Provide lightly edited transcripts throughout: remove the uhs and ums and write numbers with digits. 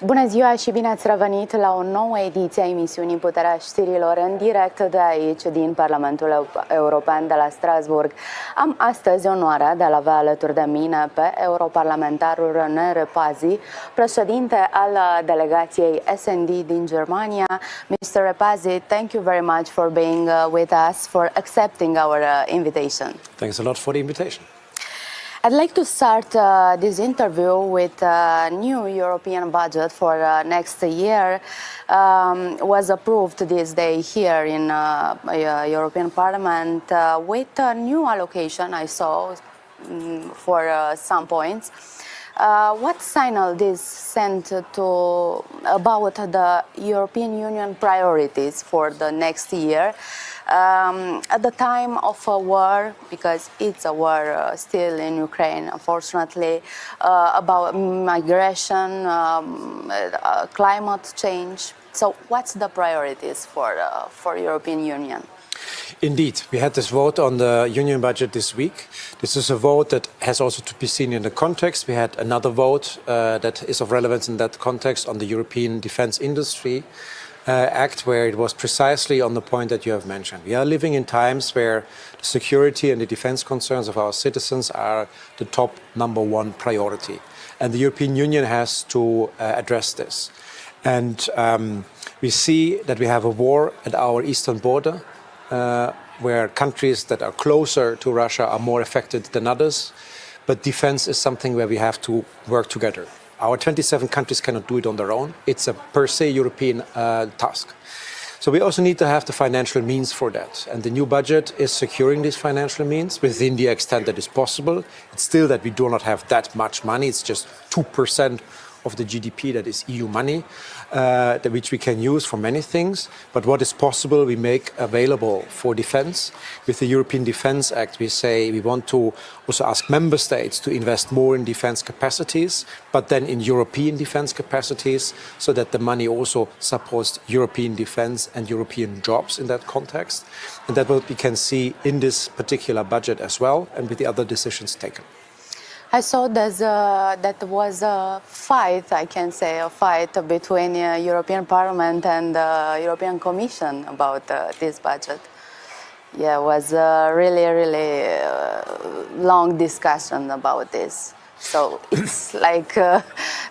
Bună ziua și bine ați revenit la o nouă ediție a emisiunii Puterea Știrilor în direct de aici, din Parlamentul European de la Strasbourg. Am astăzi onoarea de a-l avea alături de mine pe europarlamentarul René Repasi, președinte al delegației S&D din Germania. Mr. Repasi, thank you very much for being with us, for accepting our invitation. Thanks a lot for the invitation. I'd like to start this interview with a new European budget for next year. Was approved this day here in European Parliament with a new allocation, I saw, for some points. What signal this sent to about the European Union priorities for the next year? At the time of a war, because it's a war still in Ukraine, unfortunately, about migration, climate change. So what's the priorities for European Union? Indeed, we had this vote on the union budget this week. This is a vote that has also to be seen in the context. We had another vote that is of relevance in that context on the European Defence Industry Act, where it was precisely on the point that you have mentioned. We are living in times where the security and the defence concerns of our citizens are the top number one priority. And the European Union has to address this. And we see that we have a war at our eastern border, where countries that are closer to Russia are more affected than others. But defense is something where we have to work together. Our 27 countries cannot do it on their own. It's a per se European task. So we also need to have the financial means for that. And the new budget is securing these financial means within the extent that is possible. It's still that we do not have that much money. It's just 2% of the GDP that is EU money, which we can use for many things. But what is possible, we make available for defense. With the European Defence Act, we say we want to also ask member states to invest more in defense capacities, but then in European defense capacities, so that the money also supports European defense and European jobs in that context. And that's what we can see in this particular budget as well, and with the other decisions taken. I saw that was a fight, I can say, a fight between European Parliament and the European Commission about this budget. Yeah, it was a really long discussion about this. So it's like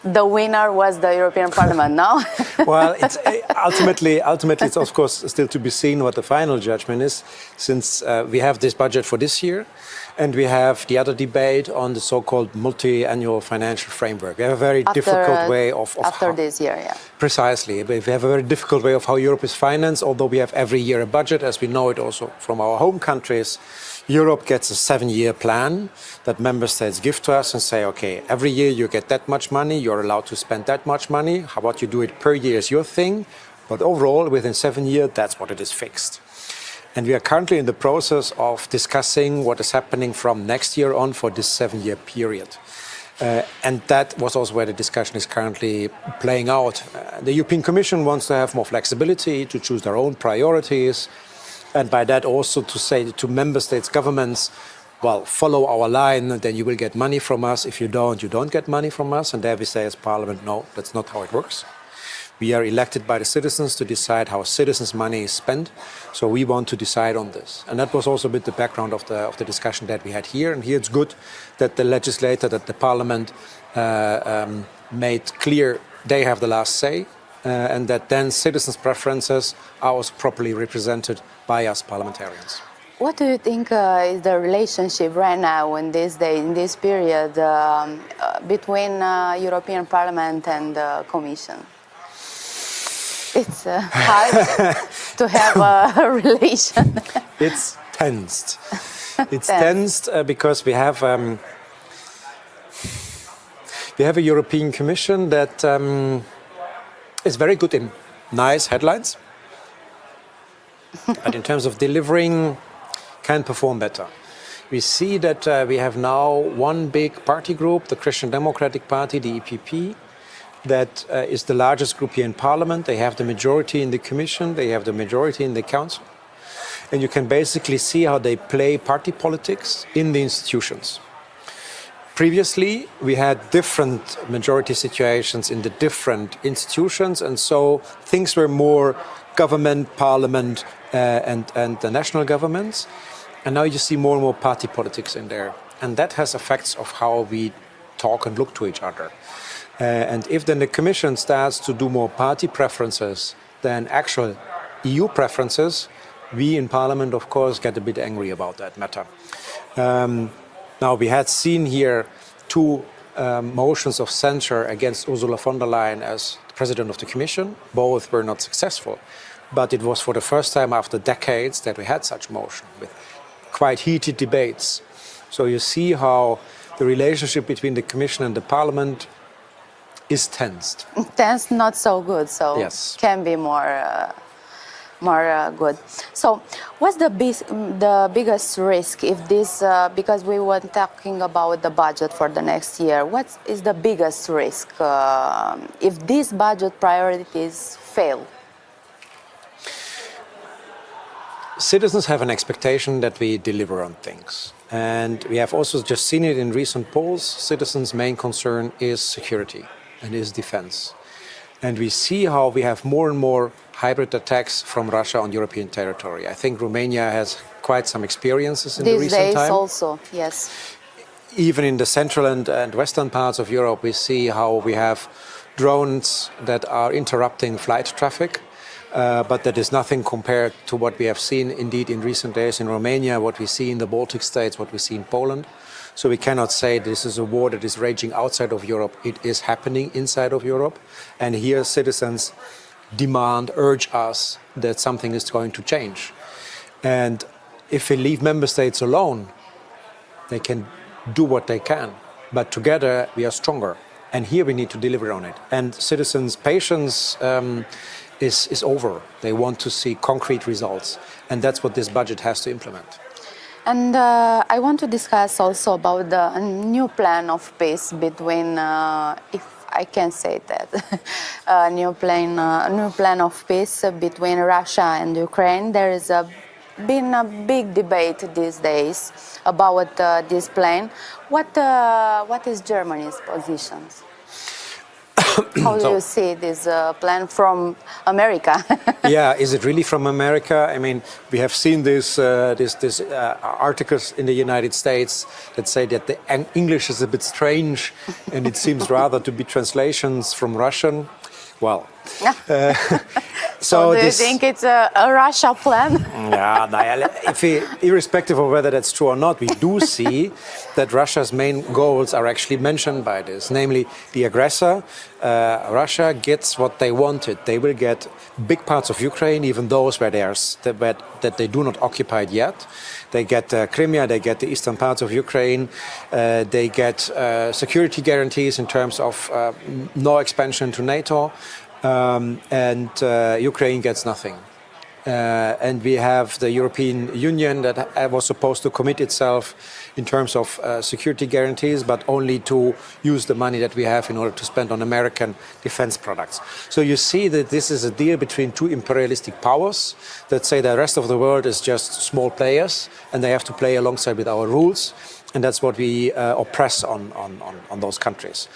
the winner was the European Parliament, no? Well, it's ultimately, it's of course still to be seen what the final judgment is, since we have this budget for this year, and we have the other debate on the so-called multi-annual financial framework. We have a very difficult way of after this year, yeah. Precisely, we have a very difficult way of how Europe is financed. Although we have every year a budget, as we know it also from our home countries. Europe gets a 7-year plan that member states give to us and say, okay, every year you get that much money, you're allowed to spend that much money. How about you do it per year is your thing, but overall within 7 years, that's what it is fixed. And we are currently in the process of discussing what is happening from next year on for this 7-year period. And that was also where the discussion is currently playing out. The European Commission wants to have more flexibility to choose their own priorities, and by that also to say to member states' governments, well, follow our line, then you will get money from us. If you don't get money from us. And there we say as Parliament, no, that's not how it works. We are elected by the citizens to decide how citizens' money is spent. So we want to decide on this. And that was also a bit the background of the discussion that we had here. And here it's good that the legislator, that the Parliament made clear they have the last say. And that then citizens' preferences are also properly represented by us parliamentarians. What do you think is the relationship right now in this day, in this period, between European Parliament and the Commission? It's hard to have a relation. It's tensed. It's tensed because we have a European Commission that is very good in nice headlines, but in terms of delivering, can perform better. We see that we have now one big party group, the Christian Democratic Party, the EPP, that is the largest group here in Parliament. They have the majority in the Commission, they have the majority in the Council. And you can basically see how they play party politics in the institutions. Previously, we had different majority situations in the different institutions, and so things were more government, parliament, and the national governments. And now you see more and more party politics in there. And that has effects of how we talk and look to each other. And if then the Commission starts to do more party preferences than actual EU preferences, we in Parliament, of course, get a bit angry about that matter. Now, we had seen here two motions of censure against Ursula von der Leyen as President of the Commission. Both were not successful. But it was for the first time after decades that we had such motion with quite heated debates. So you see how the relationship between the Commission and the Parliament is tensed. Tense, not so good, so Yes. can be more good. So what's the biggest risk if this, because we were talking about the budget for the next year, what is the biggest risk if these budget priorities fail? Citizens have an expectation that we deliver on things. And we have also just seen it in recent polls. Citizens' main concern is security and is defense. And we see how we have more and more hybrid attacks from Russia on European territory. I think Romania has quite some experiences in the recent time. These days also, yes. Even in the central and western parts of Europe, we see how we have drones that are interrupting flight traffic. But that is nothing compared to what we have seen indeed in recent days in Romania, what we see in the Baltic states, what we see in Poland. So we cannot say this is a war that is raging outside of Europe. It is happening inside of Europe. And here citizens demand, urge us that something is going to change. And if we leave member states alone, they can do what they can. But together we are stronger. And here we need to deliver on it. And citizens' patience is over. They want to see concrete results. And that's what this budget has to implement. And I want to discuss also about the new plan of peace between, if I can say that, new plan of peace between Russia and Ukraine. There is been a big debate these days about this plan. What is Germany's position? How do you see this plan from America? Yeah, is it really from America? I mean, we have seen these articles in the United States that say that the English is a bit strange, and it seems rather to be translations from Russian. Well, so do you think it's a Russia plan? Yeah, irrespective of whether that's true or not, we do see that Russia's main goals are actually mentioned by this, namely the aggressor. Russia gets what they wanted. They will get big parts of Ukraine, even those where that they do not occupy it yet. They get Crimea, they get the eastern parts of Ukraine, they get security guarantees in terms of no expansion to NATO, and Ukraine gets nothing. And we have the European Union that was supposed to commit itself in terms of security guarantees, but only to use the money that we have in order to spend on American defense products. So you see that this is a deal between two imperialistic powers that say the rest of the world is just small players and they have to play alongside with our rules. And that's what we oppress on those countries.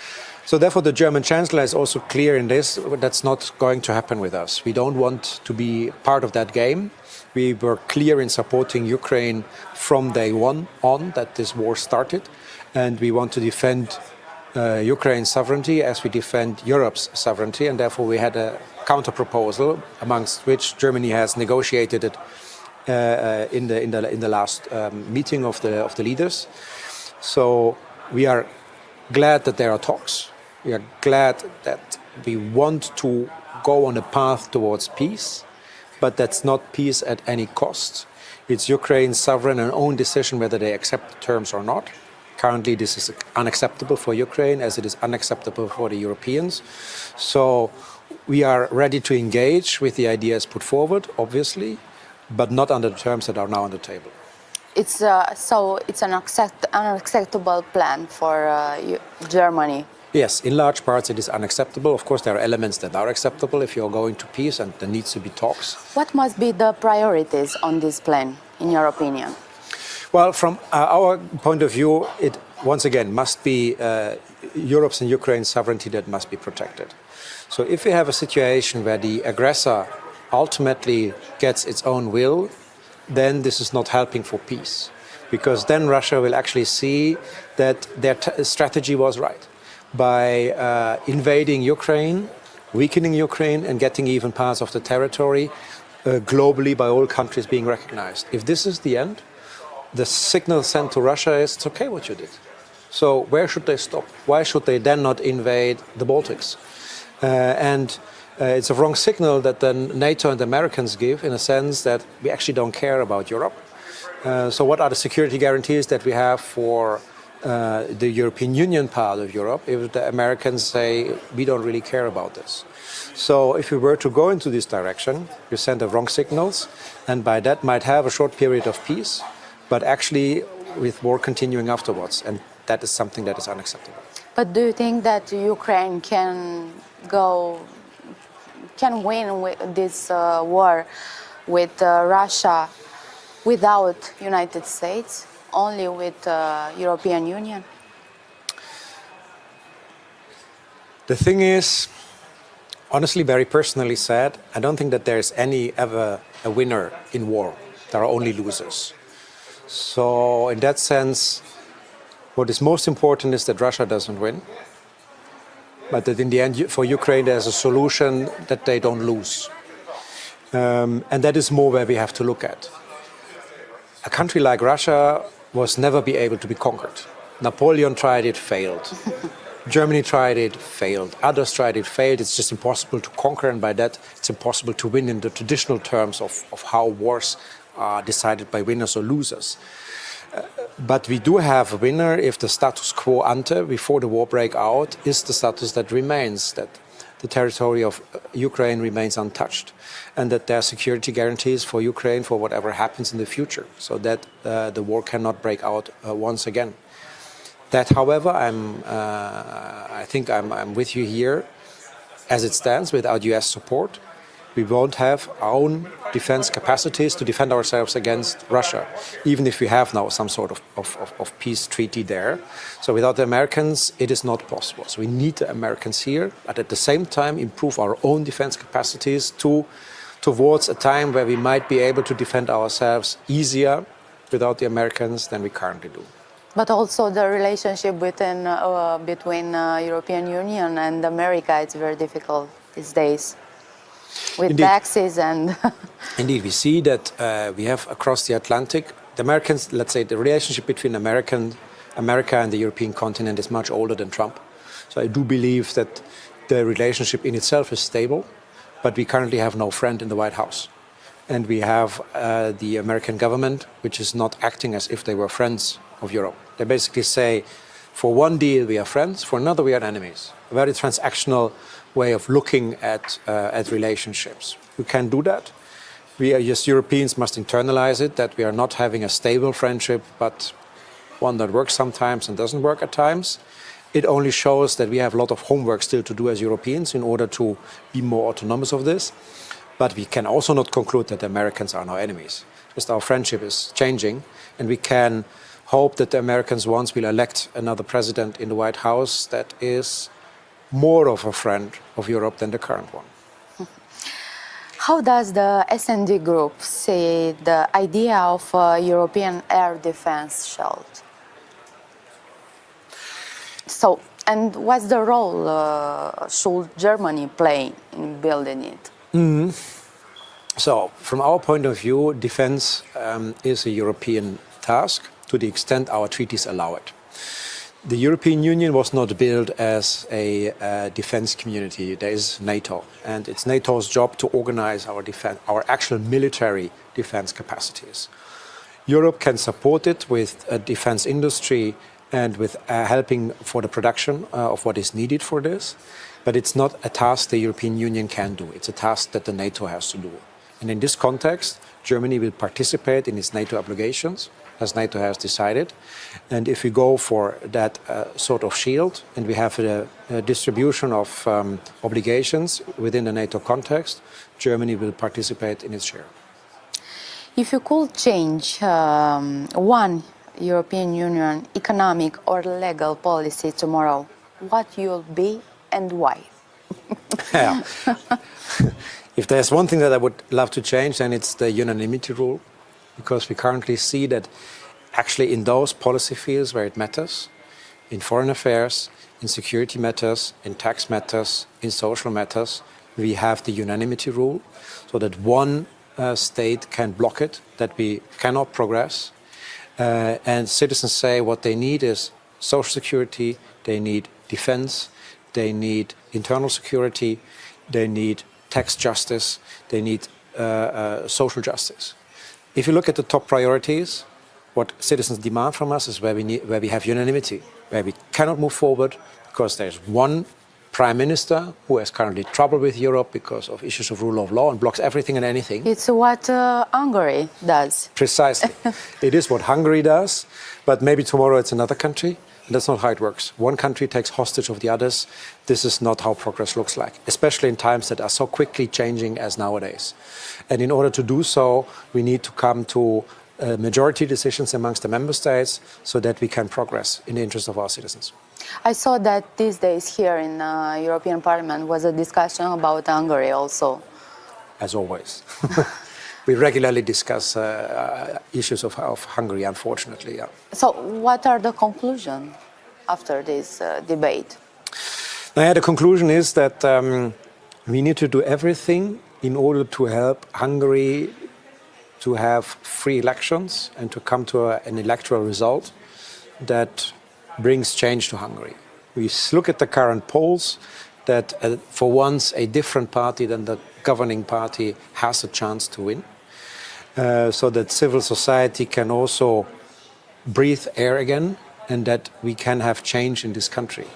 So therefore, the German Chancellor is also clear in this. That's not going to happen with us. We don't want to be part of that game. We were clear in supporting Ukraine from day one on that this war started. And we want to defend Ukraine's sovereignty as we defend Europe's sovereignty. And therefore, we had a counter-proposal, amongst which Germany has negotiated it in the last meeting of the leaders. So we are glad that there are talks. We are glad that we want to go on a path towards peace, but that's not peace at any cost. It's Ukraine's sovereign and own decision whether they accept the terms or not. Currently, this is unacceptable for Ukraine as it is unacceptable for the Europeans. So we are ready to engage with the ideas put forward, obviously, but not under the terms that are now on the table. It's an unacceptable plan for Germany. Yes, in large parts it is unacceptable. Of course, there are elements that are acceptable if you're going to peace, and there needs to be talks. What must be the priorities on this plan, in your opinion? Well, from our point of view, it once again, must be Europe's and Ukraine's sovereignty that must be protected. So if we have a situation where the aggressor ultimately gets its own will, then this is not helping for peace. Because then Russia will actually see that their strategy was right. By invading Ukraine, weakening Ukraine, and getting even parts of the territory globally by all countries being recognized. If this is the end, the signal sent to Russia is, it's okay what you did. So where should they stop? Why should they then not invade the Baltics? It's a wrong signal that then NATO and the Americans give, in a sense that we actually don't care about Europe. So what are the security guarantees that we have for the European Union part of Europe if the Americans say we don't really care about this? So if we were to go into this direction, you send the wrong signals, and by that might have a short period of peace, but actually with war continuing afterwards, and that is something that is unacceptable. But do you think that Ukraine can win with this war with Russia without United States, only with European Union? The thing is, honestly, very personally said, I don't think that there is ever a winner in war. There are only losers. So in that sense, what is most important is that Russia doesn't win, but that in the end for Ukraine there's a solution that they don't lose. And that is more where we have to look at. A country like Russia was never be able to be conquered. Napoleon tried it, failed. Germany tried it, failed. Others tried it, failed. It's just impossible to conquer, and by that it's impossible to win in the traditional terms of how wars are decided by winners or losers. But we do have a winner if the status quo ante, before the war break out, is the status that remains, that the territory of Ukraine remains untouched, and that there are security guarantees for Ukraine for whatever happens in the future, so that the war cannot break out once again. That, however, I think I'm with you here. As it stands, without US support, we won't have our own defense capacities to defend ourselves against Russia, even if we have now some sort of peace treaty there. So without the Americans, it is not possible. So we need the Americans here, but at the same time improve our own defense capacities towards a time where we might be able to defend ourselves easier without the Americans than we currently do. But also the relationship between European Union and America, it's very difficult these days. With Indeed. Taxes and... Indeed, we see that we have across the Atlantic, the Americans, let's say the relationship between America and the European continent is much older than Trump. So I do believe that the relationship in itself is stable, but we currently have no friend in the White House. And we have the American government, which is not acting as if they were friends of Europe. They basically say, for one deal we are friends, for another we are enemies. A very transactional way of looking at relationships. We can do that. We as Europeans must internalize it, that we are not having a stable friendship, but one that works sometimes and doesn't work at times. It only shows that we have a lot of homework still to do as Europeans in order to be more autonomous of this. But we can also not conclude that the Americans are now enemies. Just our friendship is changing, and we can hope that the Americans once will elect another president in the White House that is more of a friend of Europe than the current one. How does the S&D group see the idea of a European air defense shield? So, and what's the role should Germany play in building it? So, from our point of view, defense is a European task to the extent our treaties allow it. The European Union was not built as a defense community. There is NATO, and it's NATO's job to organize our actual military defense capacities. Europe can support it with a defense industry and with helping for the production of what is needed for this, but it's not a task the European Union can do. It's a task that the NATO has to do. And in this context, Germany will participate in its NATO obligations, as NATO has decided. And if we go for that sort of shield, and we have a distribution of obligations within the NATO context, Germany will participate in its share. If you could change one European Union economic or legal policy tomorrow, what you'll be and why? Yeah. If there's one thing that I would love to change, then it's the unanimity rule, because we currently see that actually in those policy fields where it matters, in foreign affairs, in security matters, in tax matters, in social matters, we have the unanimity rule, so that one state can block it, that we cannot progress. And citizens say what they need is social security, they need defense, they need internal security, they need tax justice, they need social justice. If you look at the top priorities, what citizens demand from us is where we have unanimity, where we cannot move forward because there's one prime minister who has currently trouble with Europe because of issues of rule of law and blocks everything and anything. It's what Hungary does. Precisely. It is what Hungary does, but maybe tomorrow it's another country. And that's not how it works. One country takes hostage of the others. This is not how progress looks like, especially in times that are so quickly changing as nowadays. And in order to do so, we need to come to majority decisions amongst the member states so that we can progress in the interest of our citizens. I saw that these days here in European Parliament was a discussion about Hungary also. As always. We regularly discuss issues of Hungary, unfortunately. Yeah. So what are the conclusions after this debate? The conclusion is that we need to do everything in order to help Hungary to have free elections and to come to an electoral result that brings change to Hungary. We look at the current polls that for once a different party than the governing party has a chance to win, so that civil society can also breathe air again and that we can have change in this country.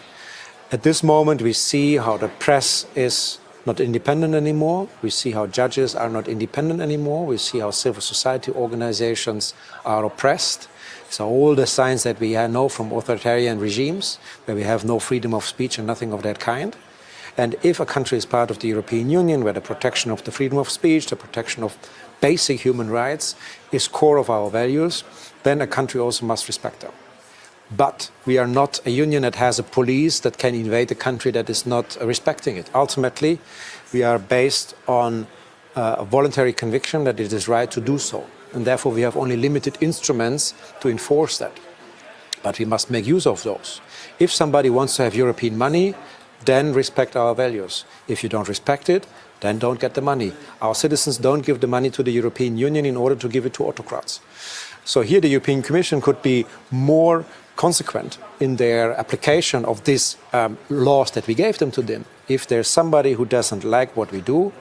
At this moment we see how the press is not independent anymore, we see how judges are not independent anymore, we see how civil society organizations are oppressed. So all the signs that we know from authoritarian regimes, where we have no freedom of speech and nothing of that kind. And if a country is part of the European Union, where the protection of the freedom of speech, the protection of basic human rights is core of our values, then a country also must respect them. But we are not a union that has a police that can invade a country that is not respecting it. Ultimately, we are based on a voluntary conviction that it is right to do so. And therefore we have only limited instruments to enforce that. But we must make use of those. If somebody wants to have European money, then respect our values. If you don't respect it, then don't get the money. Our citizens don't give the money to the European Union in order to give it to autocrats. So here the European Commission could be more consequent in their application of these laws that we gave them to them. If there's somebody who doesn't like what we do,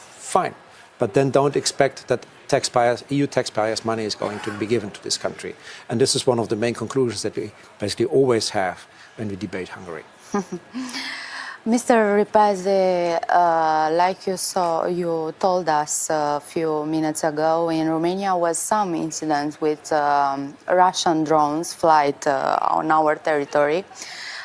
fine. But then don't expect that EU taxpayers' money is going to be given to this country. And this is one of the main conclusions that we basically always have when we debate Hungary. Mr. Repasi, like you told us a few minutes ago, in Romania was some incidents with Russian drones flight on our territory.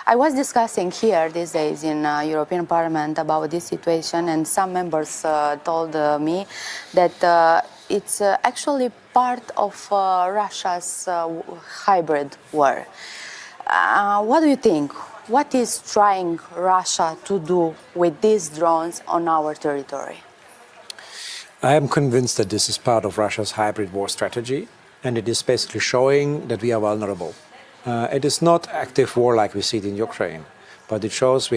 I was discussing here these days in European Parliament about this situation, and some members told me that it's actually part of Russia's hybrid war. What do you think? What is trying Russia to do with these drones on our territory? I am convinced that this is part of Russia's hybrid war strategy, and it is basically showing that we are vulnerable. It is not active war like we see it in Ukraine, but it shows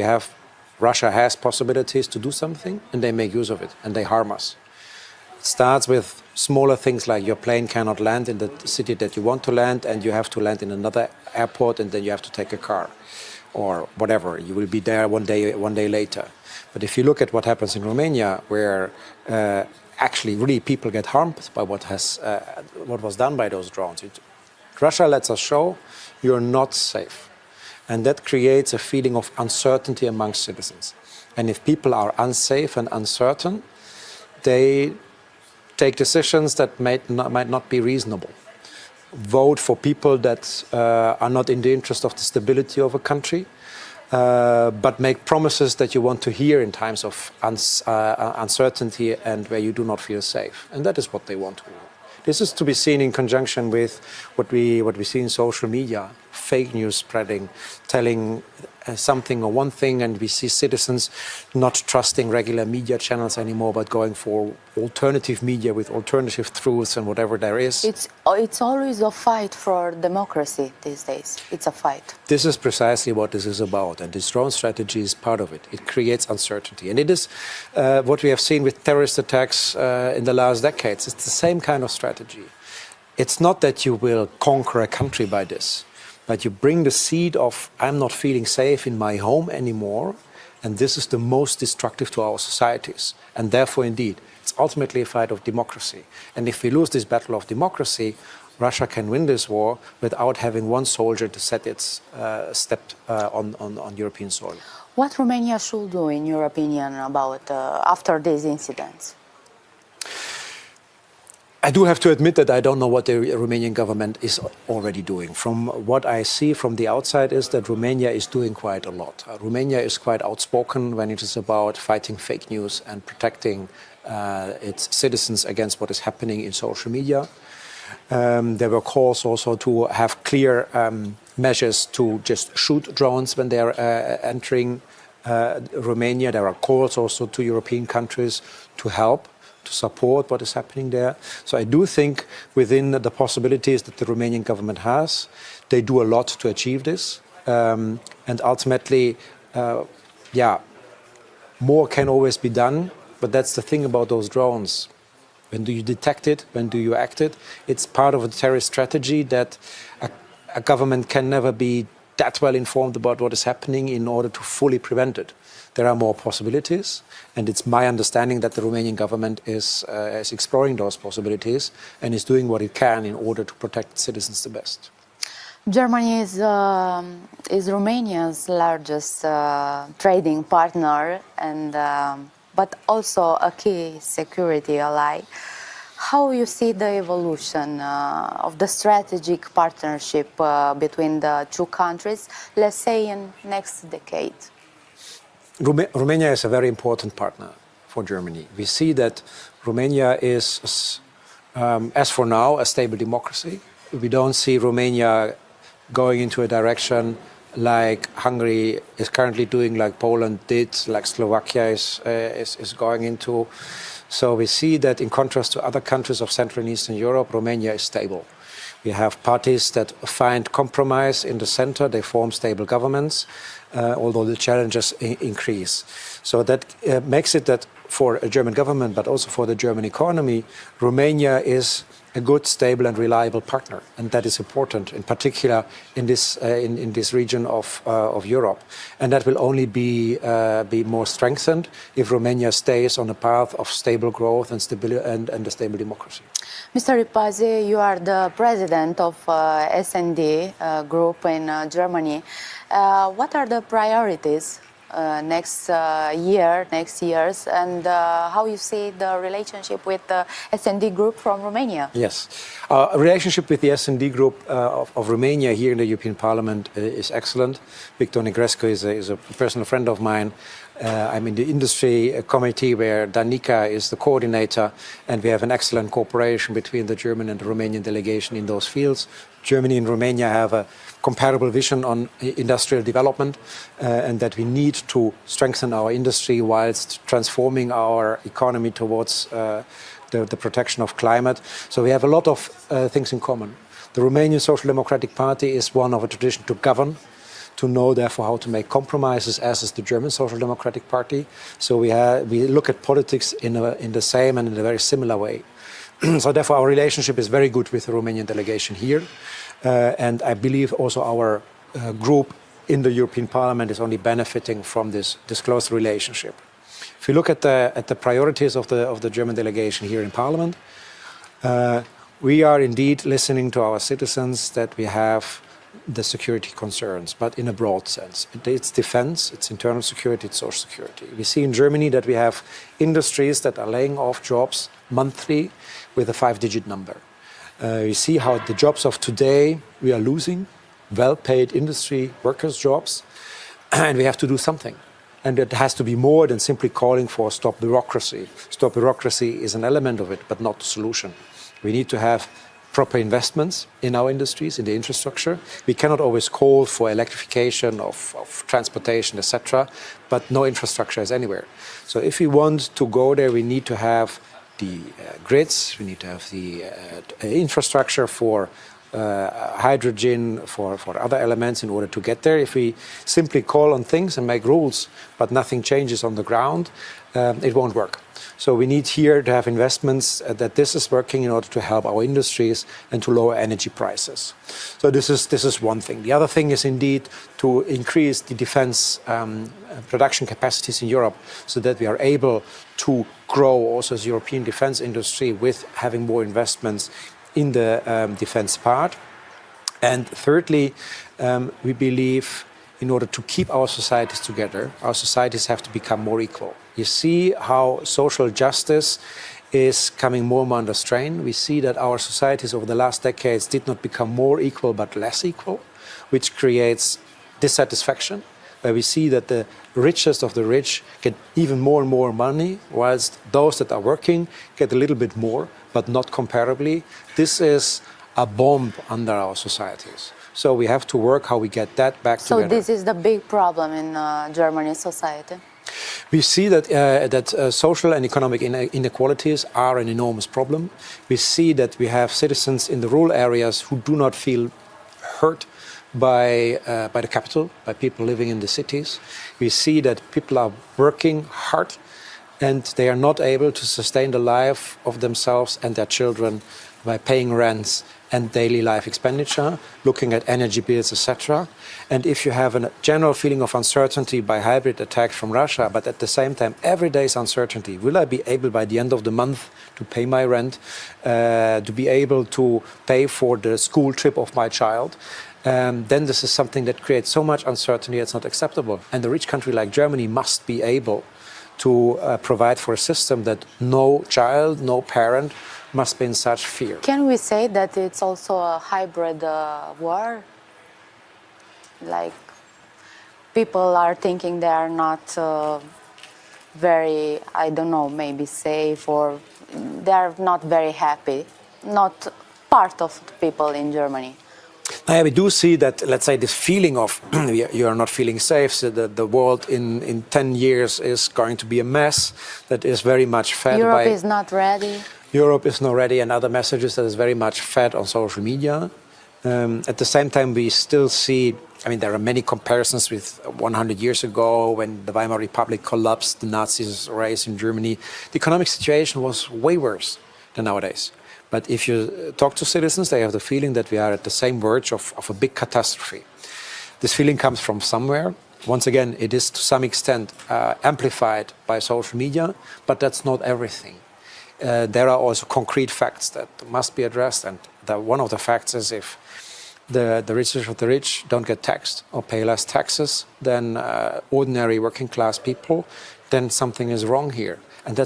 Russia has possibilities to do something, and they make use of it, and they harm us. It starts with smaller things like your plane cannot land in the city that you want to land, and you have to land in another airport, and then you have to take a car. Or whatever, you will be there one day later. But if you look at what happens in Romania, where actually really people get harmed by what was done by those drones, Russia lets us show you're not safe. And that creates a feeling of uncertainty amongst citizens. And if people are unsafe and uncertain, they take decisions that might not be reasonable. Vote for people that are not in the interest of the stability of a country, but make promises that you want to hear in times of uncertainty and where you do not feel safe. And that is what they want to do. This is to be seen in conjunction with what we see in social media, fake news spreading, telling something or one thing, and we see citizens not trusting regular media channels anymore, but going for alternative media with alternative truths and whatever there is. It's always a fight for democracy these days. It's a fight. This is precisely what this is about, and this drone strategy is part of it. It creates uncertainty, and it is what we have seen with terrorist attacks in the last decades. It's the same kind of strategy. It's not that you will conquer a country by this, but you bring the seed of, I'm not feeling safe in my home anymore, and this is the most destructive to our societies. And therefore, indeed, it's ultimately a fight of democracy. And if we lose this battle of democracy, Russia can win this war without having one soldier to set its step on European soil. What Romania should do, in your opinion, about after these incidents? I do have to admit that I don't know what the Romanian government is already doing. From what I see from the outside is that Romania is doing quite a lot. Romania is quite outspoken when it is about fighting fake news and protecting its citizens against what is happening in social media. There were calls also to have clear measures to just shoot drones when they are entering Romania. There are calls also to European countries to help, to support what is happening there. So I do think within the possibilities that the Romanian government has, they do a lot to achieve this. And ultimately, more can always be done. But that's the thing about those drones. When do you detect it? When do you act it? It's part of a terrorist strategy that a government can never be that well informed about what is happening in order to fully prevent it. There are more possibilities, and it's my understanding that the Romanian government is exploring those possibilities and is doing what it can in order to protect its citizens the best. Germany is Romania's largest trading partner, and but also a key security ally. How you see the evolution of the strategic partnership between the two countries, let's say in next decade? Romania is a very important partner for Germany. We see that Romania is, as for now, a stable democracy. We don't see Romania going into a direction like Hungary is currently doing, like Poland did, like Slovakia is going into. So we see that in contrast to other countries of Central and Eastern Europe, Romania is stable. We have parties that find compromise in the center, they form stable governments, although the challenges increase. So that makes it that for a German government, but also for the German economy, Romania is a good, stable and reliable partner. And that is important, in particular in this region of Europe. And that will only be more strengthened if Romania stays on a path of stable growth and stability and a stable democracy. Mr. Repasi, you are the president of S&D group in Germany. What are the priorities next years, and how you see the relationship with the S&D group from Romania? Yes, a relationship with the S&D group of Romania here in the European Parliament is excellent. Victor Negrescu is a personal friend of mine. I'm in the industry committee where Danica is the coordinator, and we have an excellent cooperation between the German and the Romanian delegation in those fields. Germany and Romania have a comparable vision on industrial development and that we need to strengthen our industry whilst transforming our economy towards the protection of climate. So we have a lot of things in common. The Romanian Social Democratic Party is one of a tradition to govern, to know therefore how to make compromises, as is the German Social Democratic Party. So we look at politics in the same and in a very similar way. So therefore our relationship is very good with the Romanian delegation here. And I believe also our group in the European Parliament is only benefiting from this close relationship. If you look at the priorities of the German delegation here in Parliament, we are indeed listening to our citizens that we have the security concerns, but in a broad sense. It's defense, it's internal security, it's social security. We see in Germany that we have industries that are laying off jobs monthly with a 5-digit number. You see how the jobs of today we are losing, well-paid industry workers' jobs, and we have to do something. And it has to be more than simply calling for stop bureaucracy. Stop bureaucracy is an element of it, but not the solution. We need to have proper investments in our industries, in the infrastructure. We cannot always call for electrification of transportation, etc., but no infrastructure is anywhere. So if we want to go there, we need to have the grids, we need to have the infrastructure for hydrogen, for other elements in order to get there. If we simply call on things and make rules, but nothing changes on the ground, it won't work. So we need here to have investments that this is working in order to help our industries and to lower energy prices. So this is one thing. The other thing is indeed to increase the defense production capacities in Europe so that we are able to grow also as European defense industry with having more investments in the defense part. And thirdly, we believe in order to keep our societies together, our societies have to become more equal. You see how social justice is coming more and more under strain. We see that our societies over the last decades did not become more equal but less equal, which creates dissatisfaction, where we see that the richest of the rich get even more and more money, whilst those that are working get a little bit more, but not comparably. This is a bomb under our societies. So we have to work how we get that back together. So this is the big problem in Germany's society? We see that social and economic inequalities are an enormous problem. We see that we have citizens in the rural areas who do not feel hurt by the capital, by people living in the cities. We see that people are working hard and they are not able to sustain the life of themselves and their children by paying rents and daily life expenditure, looking at energy bills, etc. And if you have a general feeling of uncertainty by hybrid attacks from Russia, but at the same time, every day is uncertainty. Will I be able by the end of the month to pay my rent, to be able to pay for the school trip of my child? Then this is something that creates so much uncertainty, it's not acceptable. And a rich country like Germany must be able to provide for a system that no child, no parent must be in such fear. Can we say that it's also a hybrid war? Like people are thinking they are not very, I don't know, maybe safe, or they are not very happy, not part of the people in Germany. We do see that, let's say, this feeling of you are not feeling safe, so that the world in 10 years is going to be a mess, that is very much fed Europe is not ready. Europe is not ready, and other messages that is very much fed on social media. At the same time, we still see, there are many comparisons with 100 years ago when the Weimar Republic collapsed, the Nazis' rise in Germany. The economic situation was way worse than nowadays. But if you talk to citizens, they have the feeling that we are at the same verge of a big catastrophe. This feeling comes from somewhere. Once again, it is to some extent amplified by social media, but that's not everything. There are also concrete facts that must be addressed, and one of the facts is if the richest of the rich don't get taxed or pay less taxes than ordinary working class people, then something is wrong here. And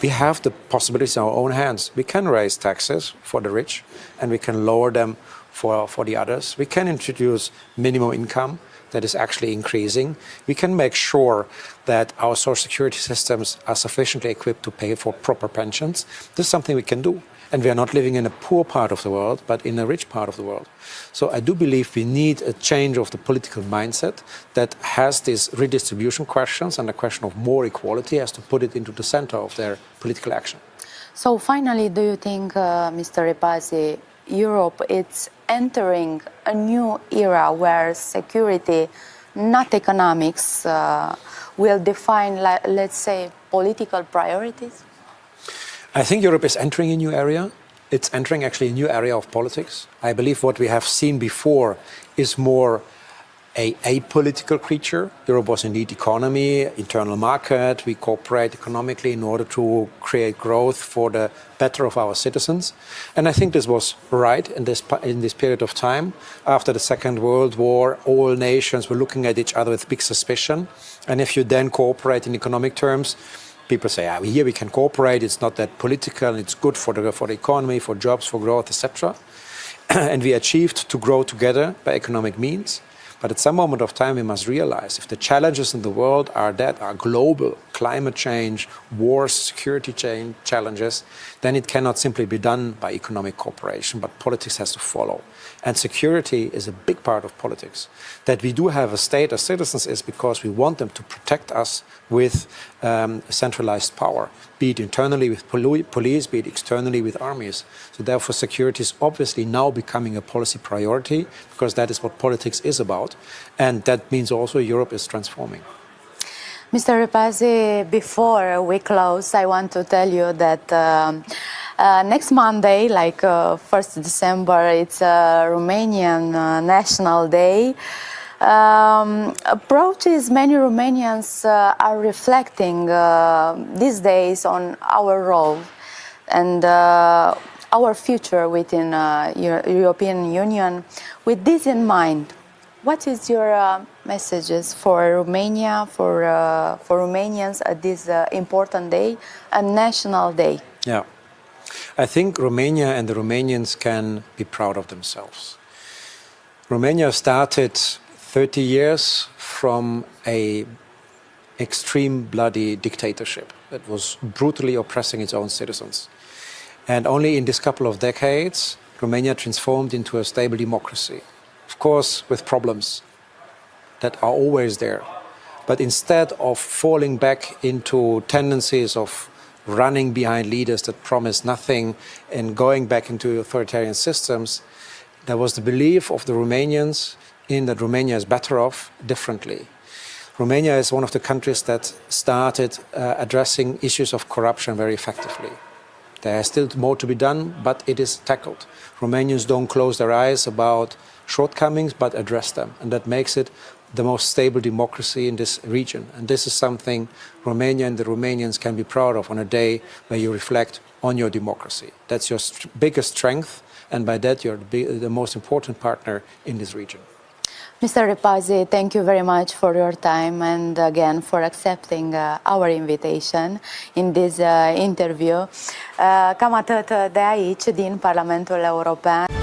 we have the possibilities in our own hands. We can raise taxes for the rich and we can lower them for the others. We can introduce minimum income that is actually increasing. We can make sure that our social security systems are sufficiently equipped to pay for proper pensions. This is something we can do. And we are not living in a poor part of the world, but in a rich part of the world. So I do believe we need a change of the political mindset that has these redistribution questions and the question of more equality has to put it into the center of their political action. So finally, do you think, Mr. Repasi, Europe is entering a new era where security, not economics, will define, let's say, political priorities? I think Europe is entering a new area. It's entering actually a new area of politics. I believe what we have seen before is more a apolitical creature. Europe was indeed economy, internal market. We cooperate economically in order to create growth for the better of our citizens. And I think this was right in this period of time. After the Second World War, all nations were looking at each other with big suspicion. And if you then cooperate in economic terms, people say, here we can cooperate, it's not that political, it's good for the economy, for jobs, for growth, etc. And we achieved to grow together by economic means. But at some moment of time, we must realize if the challenges in the world are global, climate change, wars, security chain challenges, then it cannot simply be done by economic cooperation, but politics has to follow. And security is a big part of politics. That we do have a state as citizens is because we want them to protect us with centralized power, be it internally with police, be it externally with armies. So therefore security is obviously now becoming a policy priority because that is what politics is about. And that means also Europe is transforming. Mr. Repasi, before we close, I want to tell you that next Monday, like 1st December, it's Romanian National Day. Approaches many Romanians are reflecting these days on our role and our future within European Union. With this in mind, what is your messages for Romania, for Romanians at this important day, a national day? Yeah, I think Romania and the Romanians can be proud of themselves. Romania started 30 years from an extreme bloody dictatorship that was brutally oppressing its own citizens. And only in this couple of decades, Romania transformed into a stable democracy. Of course, with problems that are always there. But instead of falling back into tendencies of running behind leaders that promise nothing and going back into authoritarian systems, there was the belief of the Romanians in that Romania is better off differently. Romania is one of the countries that started addressing issues of corruption very effectively. There is still more to be done, but it is tackled. Romanians don't close their eyes about shortcomings, but address them. And that makes it the most stable democracy in this region. And this is something Romania and the Romanians can be proud of on a day where you reflect on your democracy. That's your biggest strength, and by that you're the most important partner in this region. Mr. Repasi, thank you very much for your time and again for accepting our invitation in this interview. Cam atât de aici, din Parlamentul European.